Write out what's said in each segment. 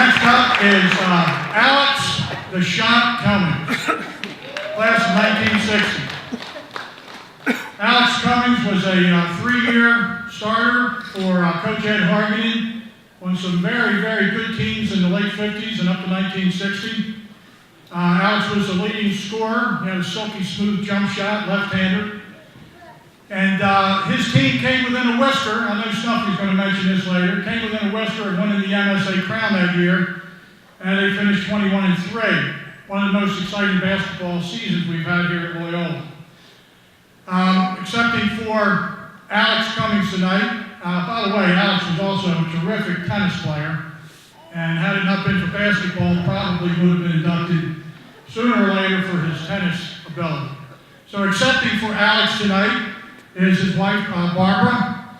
Next up is Alex "The Shot" Cummings, class of 1960. Alex Cummings was a three-year starter for Coach Ed Hargenen on some very, very good teams in the late 50s and up to 1960. Alex was the leading scorer. He had a silky smooth jump shot, left-hander. And his team came within a whisker. I know Snuffy's going to mention this later. Came within a whisker of winning the MSA Crown that year. And they finished 21-3. One of the most exciting basketball seasons we've had here at Loyola. Excepting for Alex Cummings tonight. By the way, Alex was also a terrific tennis player. And had it not been for basketball, probably would have been inducted sooner or later for his tennis ability. So excepting for Alex tonight is his wife, Barbara.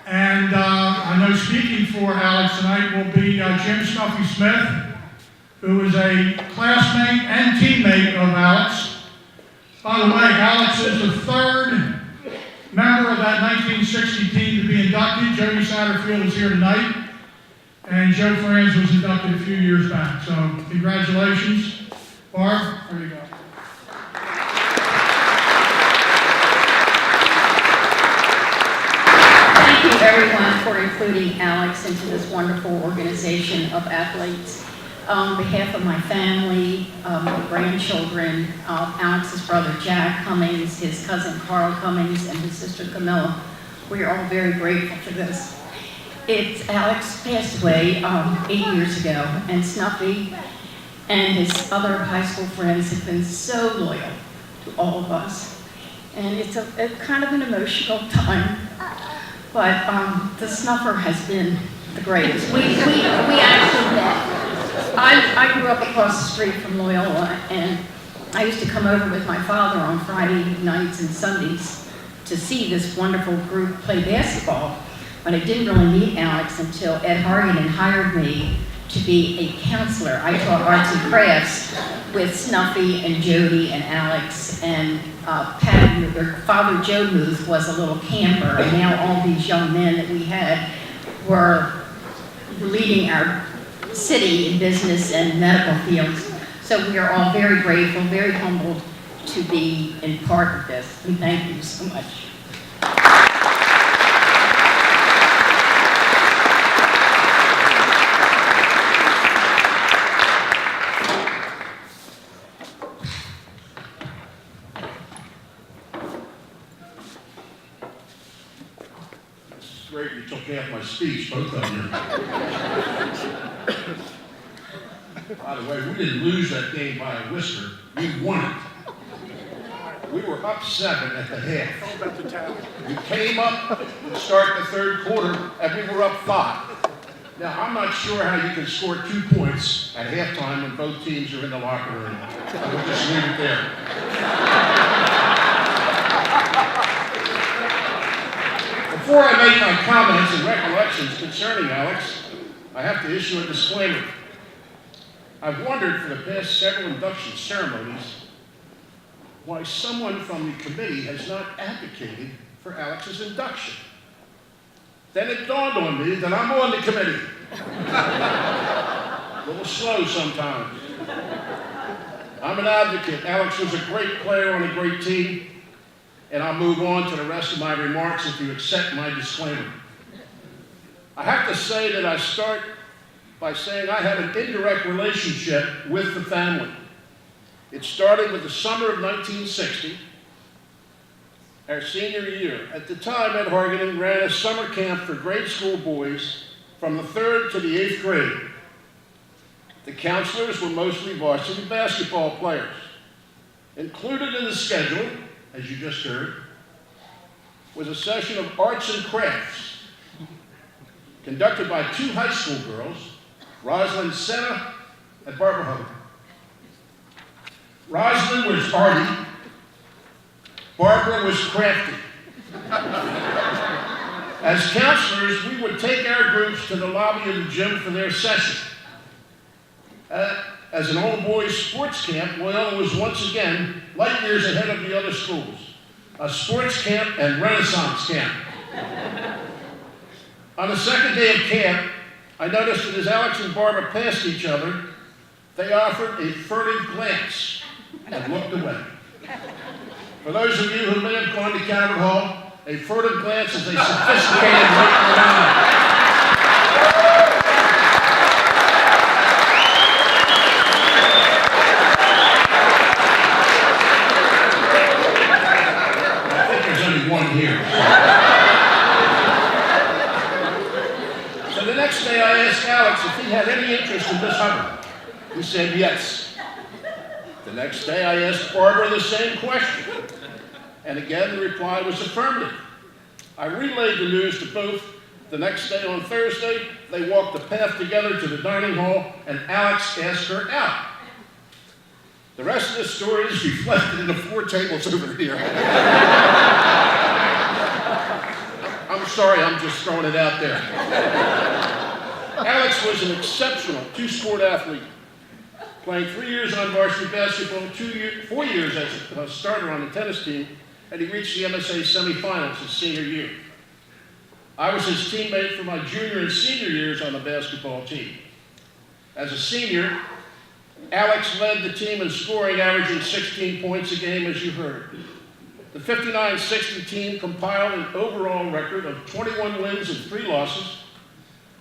And I know speaking for Alex tonight will be Jim Snuffy Smith, who is a classmate and teammate of Alex. By the way, Alex is the third member of that 1960 team to be inducted. Jody Satterfield is here tonight. And Joe Franz was inducted a few years back. So congratulations. Barb, there you go. Thank you everyone for including Alex into this wonderful organization of athletes. On behalf of my family, my grandchildren, Alex's brother Jack Cummings, his cousin Carl Cummings, and his sister Camilla, we are all very grateful for this. Alex passed away 8 years ago, and Snuffy and his other high school friends have been so loyal to all of us. And it's a kind of an emotional time, but the Snuffer has been the greatest. We actually met. I grew up across the street from Loyola, and I used to come over with my father on Friday nights and Sundays to see this wonderful group play basketball. But I didn't really meet Alex until Ed Hargenen hired me to be a counselor. I taught arts and crafts with Snuffy and Jody and Alex, and their father Joe Muth was a little camper, and now all these young men that we had were leading our city in business and medical fields. So we are all very grateful, very humbled to be in part of this. And thank you so much. Great, you took half my speech, both of you. By the way, we didn't lose that game by a whisker. We won it. We were up 7 at the half. We came up to start the third quarter, and we were up 5. Now, I'm not sure how you can score 2 points at halftime when both teams are in the locker room. We'll just leave it there. Before I make my comments and recollections concerning Alex, I have to issue a disclaimer. I've wondered for the past several induction ceremonies why someone from the committee has not advocated for Alex's induction. Then it dawned on me that I'm on the committee. A little slow sometimes. I'm an advocate. Alex was a great player on a great team. And I'll move on to the rest of my remarks if you accept my disclaimer. I have to say that I start by saying I had an indirect relationship with the family. It started with the summer of 1960, our senior year. At the time, Ed Hargenen ran a summer camp for grade school boys from the 3rd to the 8th grade. The counselors were mostly varsity basketball players. Included in the schedule, as you just heard, was a session of arts and crafts conducted by 2 high school girls, Rosalind Senna and Barbara Hubbard. Rosalind was arty, Barbara was crafty. As counselors, we would take our groups to the lobby of the gym for their session. As an all-boys sports camp, Loyola was once again light years ahead of the other schools. A sports camp and Renaissance camp. On the second day of camp, I noticed that as Alex and Barbara passed each other, they offered a furtive glance and looked away. For those of you who may have gone to Calvert Hall, a furtive glance is a sophisticated look in the eye. I think there's only one here. So the next day I asked Alex if he had any interest in Miss Hubbard. He said yes. The next day I asked Barbara the same question. And again, the reply was affirmative. I relayed the news to both. The next day on Thursday, they walked the path together to the dining hall, and Alex asked her out. The rest of the story is reflected in the 4 tables over here. I'm sorry, I'm just throwing it out there. Alex was an exceptional 2-sport athlete, playing 3 years on varsity basketball, 4 years as a starter on the tennis team, and he reached the MSA semifinals his senior year. I was his teammate for my junior and senior years on the basketball team. As a senior, Alex led the team in scoring, averaging 16 points a game, as you heard. The 59-60 team compiled an overall record of 21 wins and 3 losses,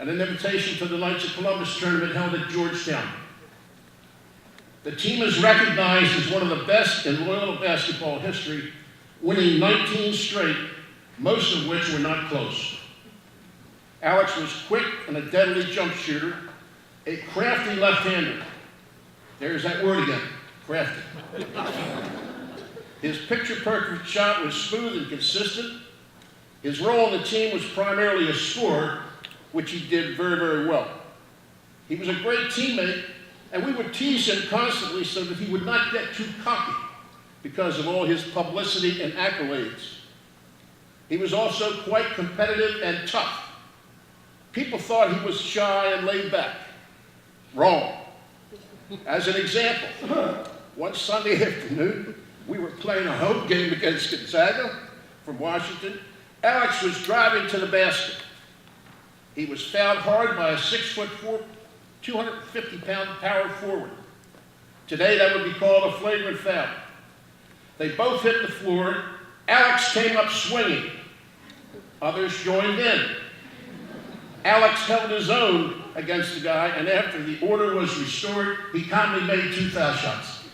and an invitation to the Knights of Columbus tournament held at Georgetown. The team is recognized as one of the best in Loyola basketball history, winning 19 straight, most of which were not close. Alex was quick and a deadly jump shooter, a crafty left-hander. There's that word again, crafty. His picture-perfect shot was smooth and consistent. His role on the team was primarily a scorer, which he did very, very well. He was a great teammate, and we would tease him constantly so that he would not get too cocky because of all his publicity and accolades. He was also quite competitive and tough. People thought he was shy and laid back. Wrong. As an example, one Sunday afternoon, we were playing a home game against Gonzaga from Washington. Alex was driving to the basket. He was fouled hard by a 6'4", 250-pound power forward. Today, that would be called a flagrant foul. They both hit the floor. Alex came up swinging. Others joined in. Alex held his own against the guy, and after the order was restored, he calmly made 2 foul shots.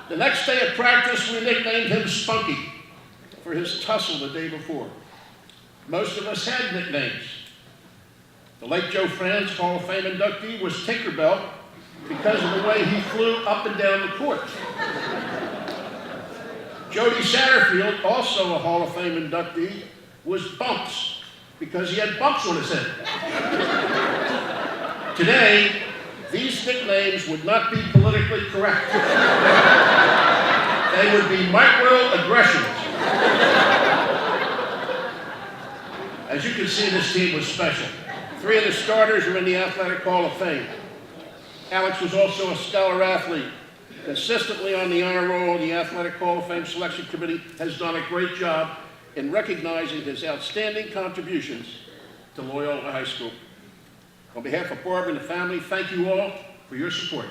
The next day at practice, we nicknamed him Spunky for his tussle the day before. Most of us had nicknames. The late Joe Franz, Hall of Fame inductee, was Tinkerbell because of the way he flew up and down the court. Jody Satterfield, also a Hall of Fame inductee, was Bumps because he had bumps on his head. Today, these nicknames would not be politically correct. They would be microaggressions. As you can see, this team was special. 3 of the starters are in the Athletic Hall of Fame. Alex was also a scholar athlete. Consistently on the honor roll, the Athletic Hall of Fame Selection Committee has done a great job in recognizing his outstanding contributions to Loyola High School. On behalf of Barbara and the family, thank you all for your support.